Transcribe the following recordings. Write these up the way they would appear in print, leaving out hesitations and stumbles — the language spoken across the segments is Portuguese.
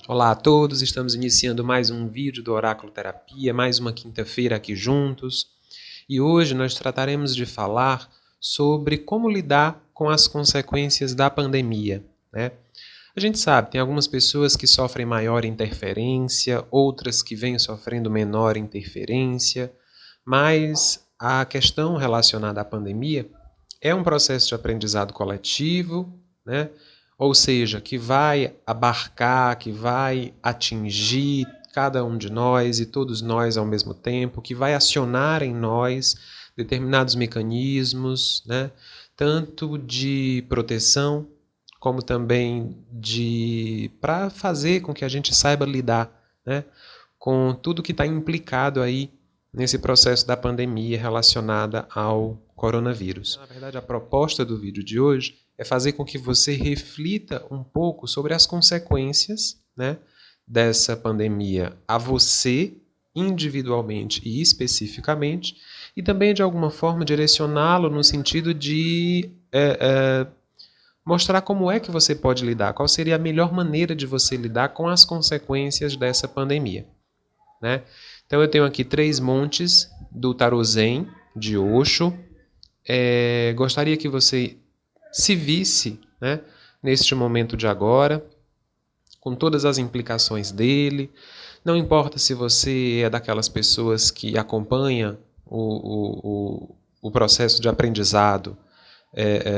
Olá a todos, estamos iniciando mais um vídeo do Oráculo Terapia, mais uma quinta-feira aqui juntos. E hoje nós trataremos de falar sobre como lidar com as consequências da pandemia, né? A gente sabe, tem algumas pessoas que sofrem maior interferência, outras que vêm sofrendo menor interferência, mas a questão relacionada à pandemia é um processo de aprendizado coletivo, né? Ou seja, que vai abarcar, que vai atingir cada um de nós e todos nós ao mesmo tempo, que vai acionar em nós determinados mecanismos, né? Tanto de proteção como também para fazer com que a gente saiba lidar, né, com tudo que está implicado aí nesse processo da pandemia relacionada ao coronavírus. Na verdade, a proposta do vídeo de hoje é fazer com que você reflita um pouco sobre as consequências, né, dessa pandemia a você individualmente e especificamente, e também de alguma forma direcioná-lo no sentido de mostrar como é que você pode lidar, qual seria a melhor maneira de você lidar com as consequências dessa pandemia, né? Então eu tenho aqui 3 montes do Tarô Zen de Osho. Gostaria que você se visse, né, neste momento de agora, com todas as implicações dele. Não importa se você é daquelas pessoas que acompanha o processo de aprendizado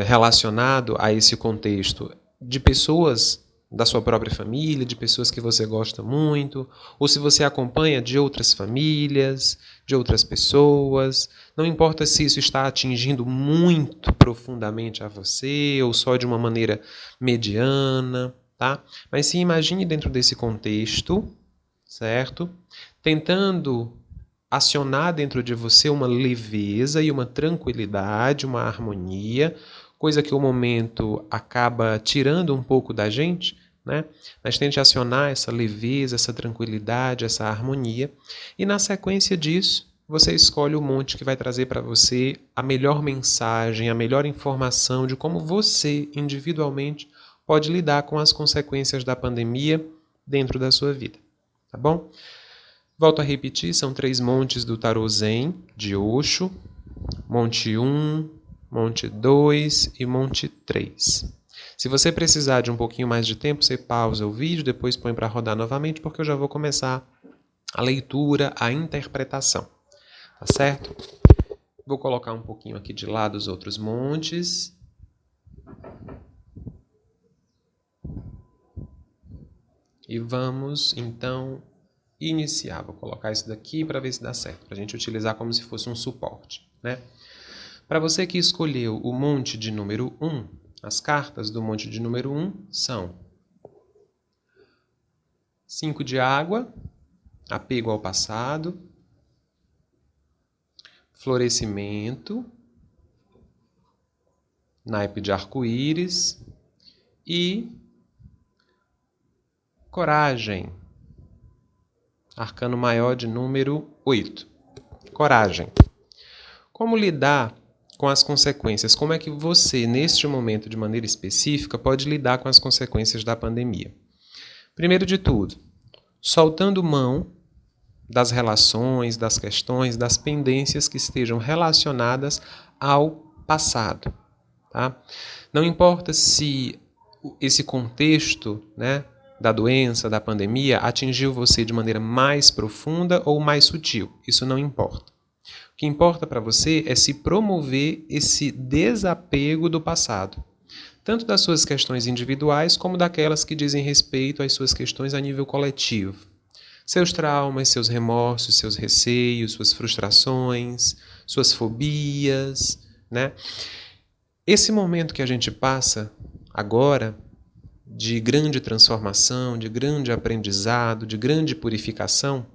relacionado a esse contexto de pessoas da sua própria família, de pessoas que você gosta muito, ou se você acompanha de outras famílias, de outras pessoas. Não importa se isso está atingindo muito profundamente a você ou só de uma maneira mediana, tá? Mas se imagine dentro desse contexto, certo? Tentando acionar dentro de você uma leveza e uma tranquilidade, uma harmonia, coisa que o momento acaba tirando um pouco da gente, né? Mas tente acionar essa leveza, essa tranquilidade, essa harmonia, e na sequência disso, você escolhe o monte que vai trazer para você a melhor mensagem, a melhor informação de como você, individualmente, pode lidar com as consequências da pandemia dentro da sua vida, tá bom? Volto a repetir, são 3 montes do Tarô Zen, de Osho, Monte 1, Monte 2 e Monte 3. Se você precisar de um pouquinho mais de tempo, você pausa o vídeo, depois põe para rodar novamente, porque eu já vou começar a leitura, a interpretação. Tá certo? Vou colocar um pouquinho aqui de lado os outros montes. E vamos, então, iniciar. Vou colocar isso daqui para ver se dá certo, para a gente utilizar como se fosse um suporte, né? Para você que escolheu o monte de número 1, as cartas do monte de número 1 são 5 de água, apego ao passado, florescimento, naipe de arco-íris e coragem, arcano maior de número 8. Coragem. Como lidar com as consequências? Como é que você, neste momento, de maneira específica, pode lidar com as consequências da pandemia? Primeiro de tudo, soltando mão das relações, das questões, das pendências que estejam relacionadas ao passado. Tá? Não importa se esse contexto, né, da doença, da pandemia, atingiu você de maneira mais profunda ou mais sutil. Isso não importa. O que importa para você é se promover esse desapego do passado, tanto das suas questões individuais como daquelas que dizem respeito às suas questões a nível coletivo. Seus traumas, seus remorsos, seus receios, suas frustrações, suas fobias, né? Esse momento que a gente passa agora, de grande transformação, de grande aprendizado, de grande purificação,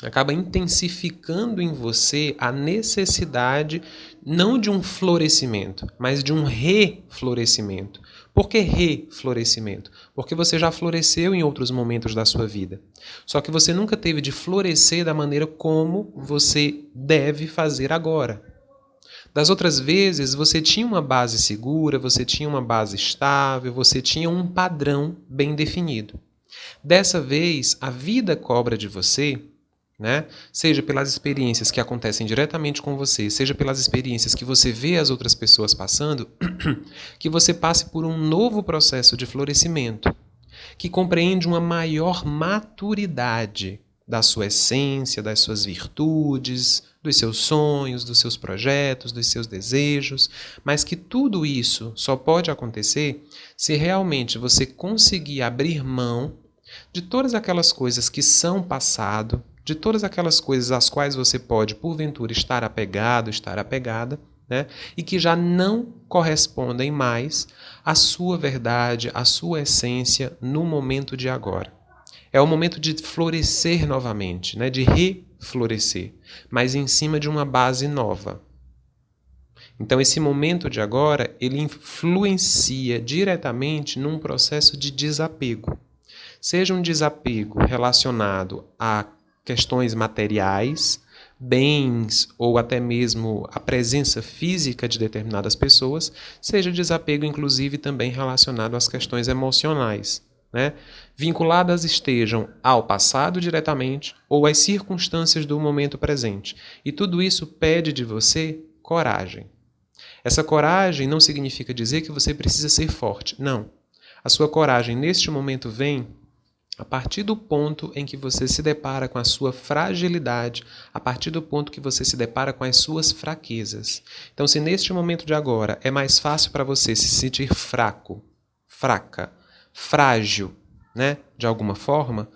acaba intensificando em você a necessidade não de um florescimento, mas de um reflorescimento. Por que reflorescimento? Porque você já floresceu em outros momentos da sua vida. Só que você nunca teve de florescer da maneira como você deve fazer agora. Das outras vezes, você tinha uma base segura, você tinha uma base estável, você tinha um padrão bem definido. Dessa vez, a vida cobra de você, né? Seja pelas experiências que acontecem diretamente com você, seja pelas experiências que você vê as outras pessoas passando, que você passe por um novo processo de florescimento, que compreende uma maior maturidade da sua essência, das suas virtudes, dos seus sonhos, dos seus projetos, dos seus desejos, mas que tudo isso só pode acontecer se realmente você conseguir abrir mão de todas aquelas coisas que são passado, de todas aquelas coisas às quais você pode, porventura, estar apegado, estar apegada, né? E que já não correspondem mais à sua verdade, à sua essência no momento de agora. É o momento de florescer novamente, né? De reflorescer, mas em cima de uma base nova. Então, esse momento de agora, ele influencia diretamente num processo de desapego. Seja um desapego relacionado a questões materiais, bens ou até mesmo a presença física de determinadas pessoas, seja desapego inclusive também relacionado às questões emocionais, né? Vinculadas estejam ao passado diretamente ou às circunstâncias do momento presente. E tudo isso pede de você coragem. Essa coragem não significa dizer que você precisa ser forte, não. A sua coragem neste momento vem a partir do ponto em que você se depara com a sua fragilidade, a partir do ponto que você se depara com as suas fraquezas. Então, se neste momento de agora é mais fácil para você se sentir fraco, fraca, frágil, né, de alguma forma,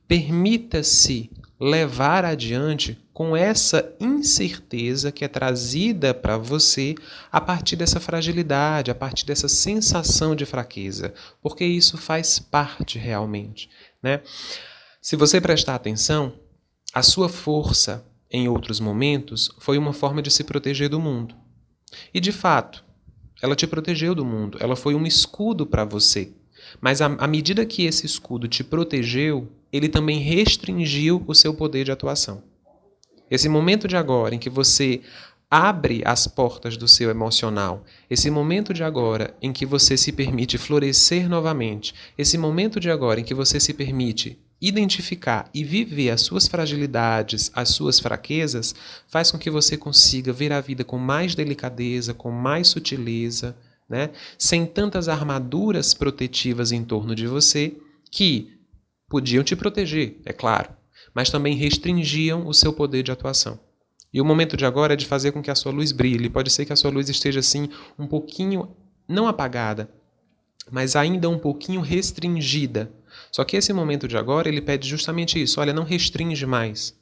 permita-se levar adiante com essa incerteza que é trazida para você a partir dessa fragilidade, a partir dessa sensação de fraqueza, porque isso faz parte realmente, né? Se você prestar atenção, a sua força em outros momentos foi uma forma de se proteger do mundo. E de fato, ela te protegeu do mundo, ela foi um escudo para você. Mas à medida que esse escudo te protegeu, ele também restringiu o seu poder de atuação. Esse momento de agora em que você abre as portas do seu emocional, esse momento de agora em que você se permite florescer novamente, esse momento de agora em que você se permite identificar e viver as suas fragilidades, as suas fraquezas, faz com que você consiga ver a vida com mais delicadeza, com mais sutileza, né? Sem tantas armaduras protetivas em torno de você que podiam te proteger, é claro, mas também restringiam o seu poder de atuação. E o momento de agora é de fazer com que a sua luz brilhe. Pode ser que a sua luz esteja assim um pouquinho, não apagada, mas ainda um pouquinho restringida. Só que esse momento de agora, ele pede justamente isso. Olha, não restringe mais.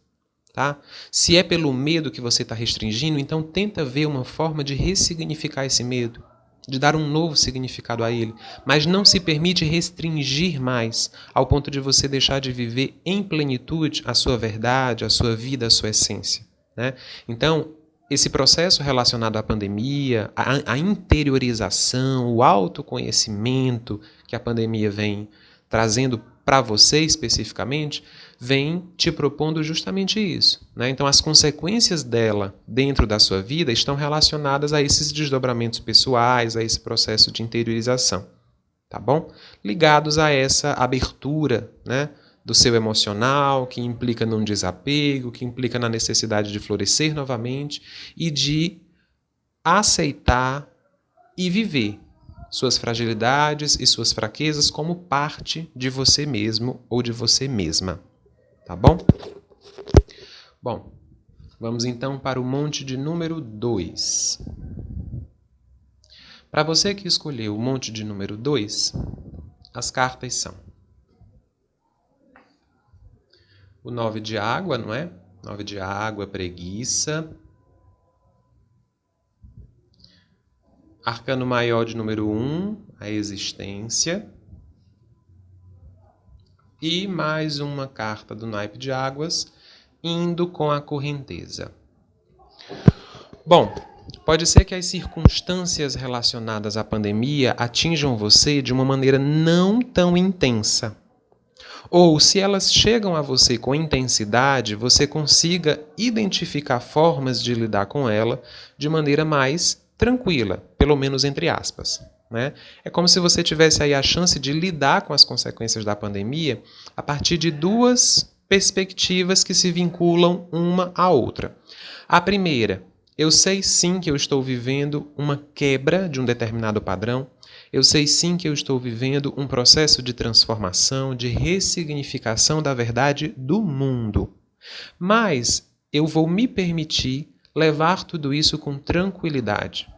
Tá? Se é pelo medo que você está restringindo, então tenta ver uma forma de ressignificar esse medo, de dar um novo significado a ele, mas não se permite restringir mais, ao ponto de você deixar de viver em plenitude a sua verdade, a sua vida, a sua essência, né? Então, esse processo relacionado à pandemia, a interiorização, o autoconhecimento que a pandemia vem trazendo para você especificamente, vem te propondo justamente isso, né? Então, as consequências dela dentro da sua vida estão relacionadas a esses desdobramentos pessoais, a esse processo de interiorização, tá bom? Ligados a essa abertura, né, do seu emocional, que implica num desapego, que implica na necessidade de florescer novamente e de aceitar e viver suas fragilidades e suas fraquezas como parte de você mesmo ou de você mesma. Tá bom? Bom, vamos então para o monte de número 2. Para você que escolheu o monte de número 2, as cartas são o 9 de água, não é? 9 de água, preguiça. Arcano maior de número 1, a existência. E mais uma carta do naipe de águas, indo com a correnteza. Bom, pode ser que as circunstâncias relacionadas à pandemia atinjam você de uma maneira não tão intensa. Ou, se elas chegam a você com intensidade, você consiga identificar formas de lidar com ela de maneira mais tranquila, pelo menos entre aspas. né? É como se você tivesse aí a chance de lidar com as consequências da pandemia a partir de duas perspectivas que se vinculam uma à outra. A primeira, eu sei sim que eu estou vivendo uma quebra de um determinado padrão, eu sei sim que eu estou vivendo um processo de transformação, de ressignificação da verdade do mundo. Mas eu vou me permitir levar tudo isso com tranquilidade,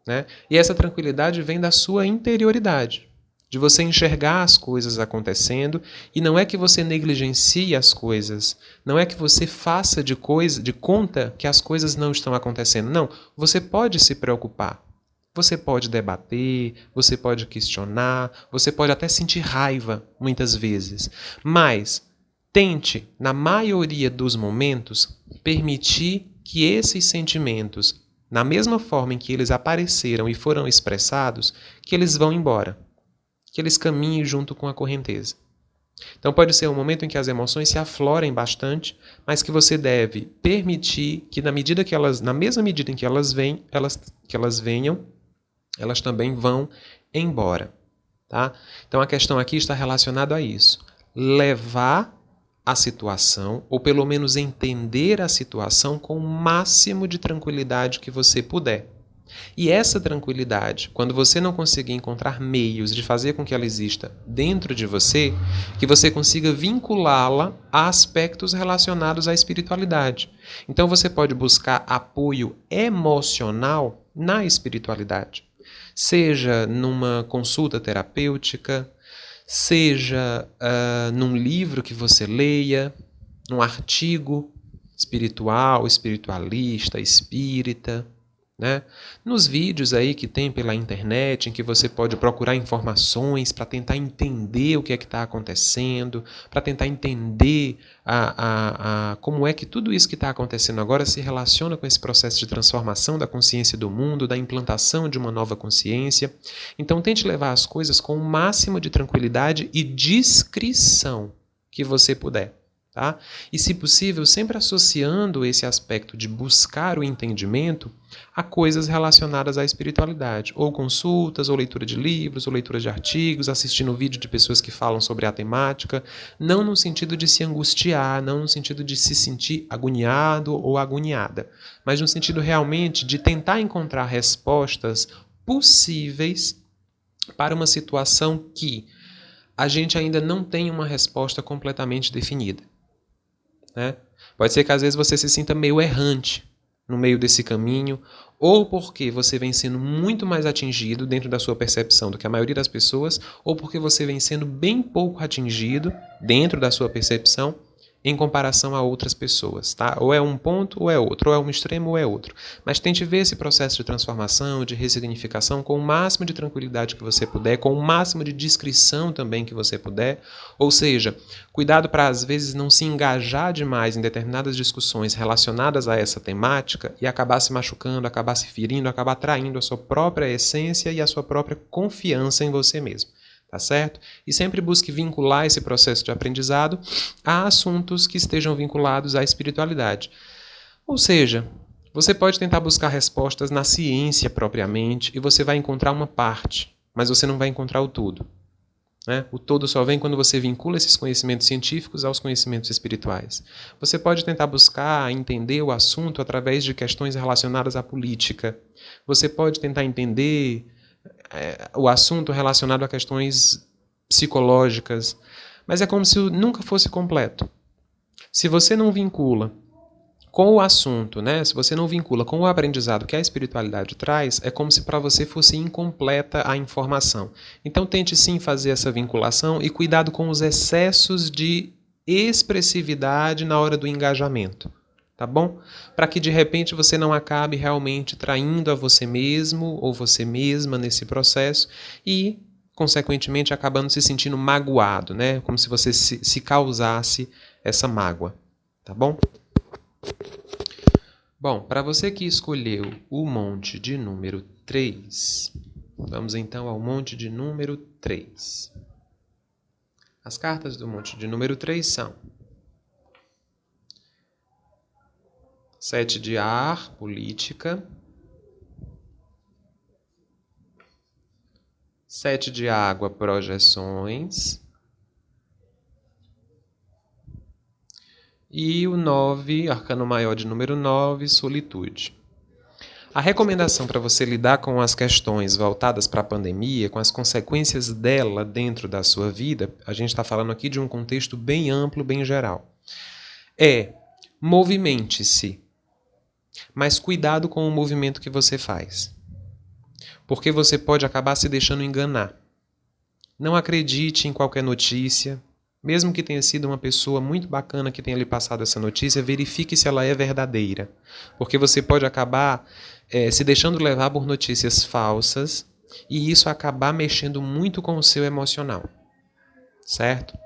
né? E essa tranquilidade vem da sua interioridade, de você enxergar as coisas acontecendo, e não é que você negligencie as coisas, não é que você faça de conta que as coisas não estão acontecendo. Não, você pode se preocupar. Você pode debater, você pode questionar, você pode até sentir raiva muitas vezes, mas tente, na maioria dos momentos, permitir que esses sentimentos, na mesma forma em que eles apareceram e foram expressados, que eles vão embora, que eles caminhem junto com a correnteza. Então pode ser um momento em que as emoções se aflorem bastante, mas que você deve permitir que na mesma medida em que elas venham, elas também vão embora, tá? Então a questão aqui está relacionada a isso. Levar a situação, ou pelo menos entender a situação com o máximo de tranquilidade que você puder. E essa tranquilidade, quando você não conseguir encontrar meios de fazer com que ela exista dentro de você, que você consiga vinculá-la a aspectos relacionados à espiritualidade. Então você pode buscar apoio emocional na espiritualidade, seja numa consulta terapêutica, seja num livro que você leia, num artigo espiritual, espiritualista, espírita, né? Nos vídeos aí que tem pela internet, em que você pode procurar informações para tentar entender o que é que está acontecendo, para tentar entender como é que tudo isso que está acontecendo agora se relaciona com esse processo de transformação da consciência do mundo, da implantação de uma nova consciência. Então tente levar as coisas com o máximo de tranquilidade e discrição que você puder. Tá? E, se possível, sempre associando esse aspecto de buscar o entendimento a coisas relacionadas à espiritualidade, ou consultas, ou leitura de livros, ou leitura de artigos, assistindo vídeo de pessoas que falam sobre a temática, não no sentido de se angustiar, não no sentido de se sentir agoniado ou agoniada, mas no sentido realmente de tentar encontrar respostas possíveis para uma situação que a gente ainda não tem uma resposta completamente definida, né? Pode ser que às vezes você se sinta meio errante no meio desse caminho, ou porque você vem sendo muito mais atingido dentro da sua percepção do que a maioria das pessoas, ou porque você vem sendo bem pouco atingido dentro da sua percepção em comparação a outras pessoas, tá? Ou é um ponto ou é outro, ou é um extremo ou é outro. Mas tente ver esse processo de transformação, de ressignificação com o máximo de tranquilidade que você puder, com o máximo de discrição também que você puder. Ou seja, cuidado para às vezes não se engajar demais em determinadas discussões relacionadas a essa temática e acabar se machucando, acabar se ferindo, acabar traindo a sua própria essência e a sua própria confiança em você mesmo. Tá certo? E sempre busque vincular esse processo de aprendizado a assuntos que estejam vinculados à espiritualidade. Ou seja, você pode tentar buscar respostas na ciência propriamente e você vai encontrar uma parte, mas você não vai encontrar o todo, né? O todo só vem quando você vincula esses conhecimentos científicos aos conhecimentos espirituais. Você pode tentar buscar entender o assunto através de questões relacionadas à política. Você pode tentar entender o assunto relacionado a questões psicológicas, mas é como se nunca fosse completo. Se você não vincula com o assunto, né? Se você não vincula com o aprendizado que a espiritualidade traz, é como se para você fosse incompleta a informação. Então tente sim fazer essa vinculação e cuidado com os excessos de expressividade na hora do engajamento. Tá bom? Para que de repente você não acabe realmente traindo a você mesmo ou você mesma nesse processo e, consequentemente, acabando se sentindo magoado, né? Como se você se causasse essa mágoa. Tá bom? Bom, para você que escolheu o monte de número 3, vamos então ao monte de número 3. As cartas do monte de número 3 são 7 de ar, política. 7 de água, projeções. E o 9, arcano maior de número 9, solitude. A recomendação para você lidar com as questões voltadas para a pandemia, com as consequências dela dentro da sua vida, a gente está falando aqui de um contexto bem amplo, bem geral, é movimente-se, mas cuidado com o movimento que você faz, porque você pode acabar se deixando enganar. Não acredite em qualquer notícia, mesmo que tenha sido uma pessoa muito bacana que tenha lhe passado essa notícia, verifique se ela é verdadeira, porque você pode acabar se deixando levar por notícias falsas e isso acabar mexendo muito com o seu emocional, certo?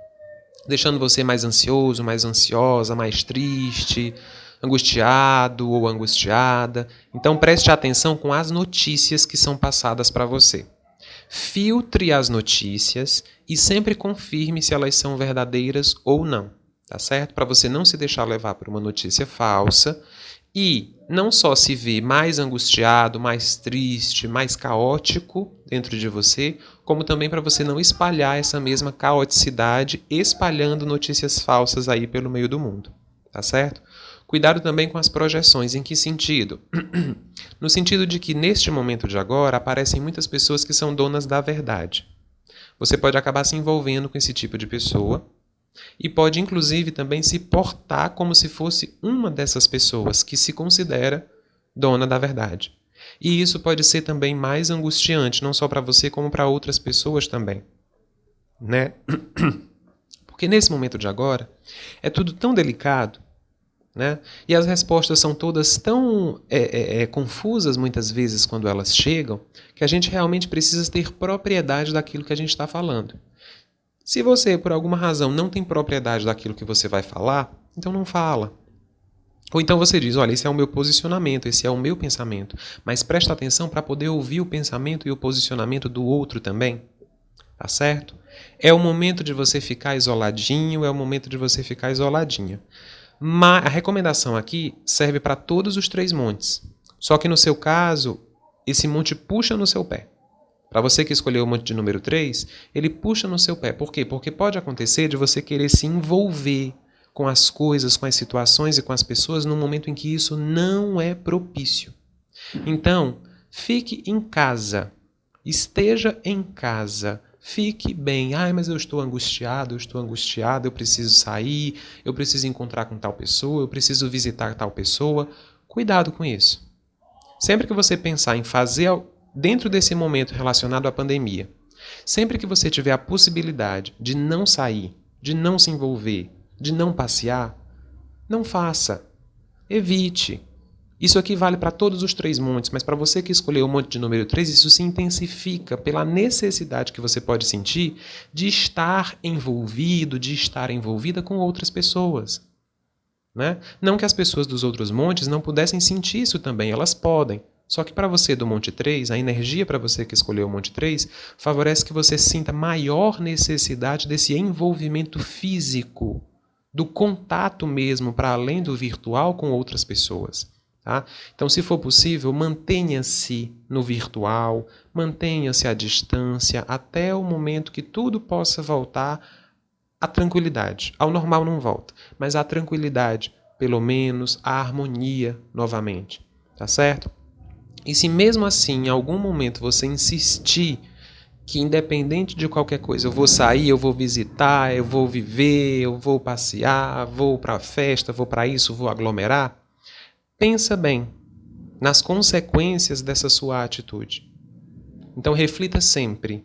Deixando você mais ansioso, mais ansiosa, mais triste, angustiado ou angustiada. Então preste atenção com as notícias que são passadas para você. Filtre as notícias e sempre confirme se elas são verdadeiras ou não, tá certo? Para você não se deixar levar por uma notícia falsa e não só se ver mais angustiado, mais triste, mais caótico dentro de você, como também para você não espalhar essa mesma caoticidade espalhando notícias falsas aí pelo meio do mundo, tá certo? Cuidado também com as projeções. Em que sentido? No sentido de que neste momento de agora aparecem muitas pessoas que são donas da verdade. Você pode acabar se envolvendo com esse tipo de pessoa e pode inclusive também se portar como se fosse uma dessas pessoas que se considera dona da verdade. E isso pode ser também mais angustiante, não só para você como para outras pessoas também, né? Porque nesse momento de agora é tudo tão delicado, né? E as respostas são todas tão confusas muitas vezes quando elas chegam, que a gente realmente precisa ter propriedade daquilo que a gente está falando. Se você, por alguma razão, não tem propriedade daquilo que você vai falar, então não fala. Ou então você diz, olha, esse é o meu posicionamento, esse é o meu pensamento, mas presta atenção para poder ouvir o pensamento e o posicionamento do outro também, tá certo? É o momento de você ficar isoladinho, é o momento de você ficar isoladinha. Mas a recomendação aqui serve para todos os 3 montes. Só que no seu caso, esse monte puxa no seu pé. Para você que escolheu o monte de número 3, ele puxa no seu pé. Por quê? Porque pode acontecer de você querer se envolver com as coisas, com as situações e com as pessoas num momento em que isso não é propício. Então, fique em casa. Esteja em casa. Fique bem. Ai, mas eu estou angustiado, eu preciso sair, eu preciso encontrar com tal pessoa, eu preciso visitar tal pessoa. Cuidado com isso. Sempre que você pensar em fazer dentro desse momento relacionado à pandemia, sempre que você tiver a possibilidade de não sair, de não se envolver, de não passear, não faça. Evite. Isso aqui vale para todos os 3 montes, mas para você que escolheu o monte de número 3, isso se intensifica pela necessidade que você pode sentir de estar envolvido, de estar envolvida com outras pessoas. Né? Não que as pessoas dos outros montes não pudessem sentir isso também, elas podem. Só que para você do Monte 3, a energia para você que escolheu o Monte 3 favorece que você sinta maior necessidade desse envolvimento físico, do contato mesmo para além do virtual com outras pessoas. Tá? Então, se for possível, mantenha-se no virtual, mantenha-se à distância até o momento que tudo possa voltar à tranquilidade. Ao normal não volta, mas à tranquilidade, pelo menos à harmonia novamente. Tá certo? E se mesmo assim, em algum momento, você insistir que independente de qualquer coisa, eu vou sair, eu vou visitar, eu vou viver, eu vou passear, vou para a festa, vou para isso, vou aglomerar, pensa bem nas consequências dessa sua atitude. Então reflita sempre.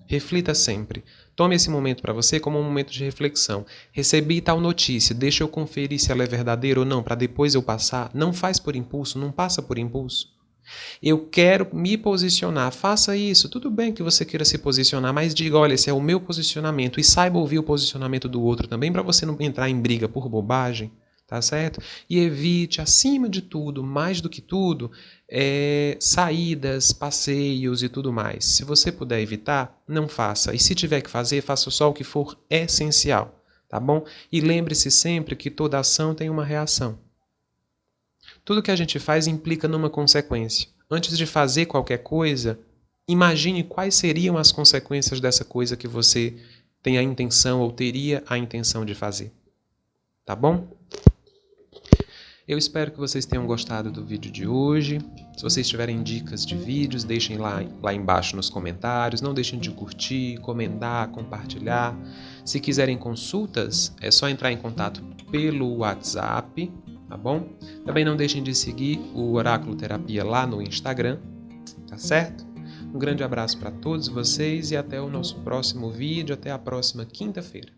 Reflita sempre. Tome esse momento para você como um momento de reflexão. Recebi tal notícia, deixa eu conferir se ela é verdadeira ou não, para depois eu passar. Não faz por impulso, não passa por impulso. Eu quero me posicionar, faça isso. Tudo bem que você queira se posicionar, mas diga, olha, esse é o meu posicionamento. E saiba ouvir o posicionamento do outro também, para você não entrar em briga por bobagem. Tá certo? E evite, acima de tudo, mais do que tudo, saídas, passeios e tudo mais. Se você puder evitar, não faça. E se tiver que fazer, faça só o que for essencial. Tá bom? E lembre-se sempre que toda ação tem uma reação. Tudo que a gente faz implica numa consequência. Antes de fazer qualquer coisa, imagine quais seriam as consequências dessa coisa que você tem a intenção ou teria a intenção de fazer. Tá bom? Eu espero que vocês tenham gostado do vídeo de hoje. Se vocês tiverem dicas de vídeos, deixem lá embaixo nos comentários. Não deixem de curtir, comentar, compartilhar. Se quiserem consultas, é só entrar em contato pelo WhatsApp, tá bom? Também não deixem de seguir o Oráculo Terapia lá no Instagram, tá certo? Um grande abraço para todos vocês e até o nosso próximo vídeo, até a próxima quinta-feira.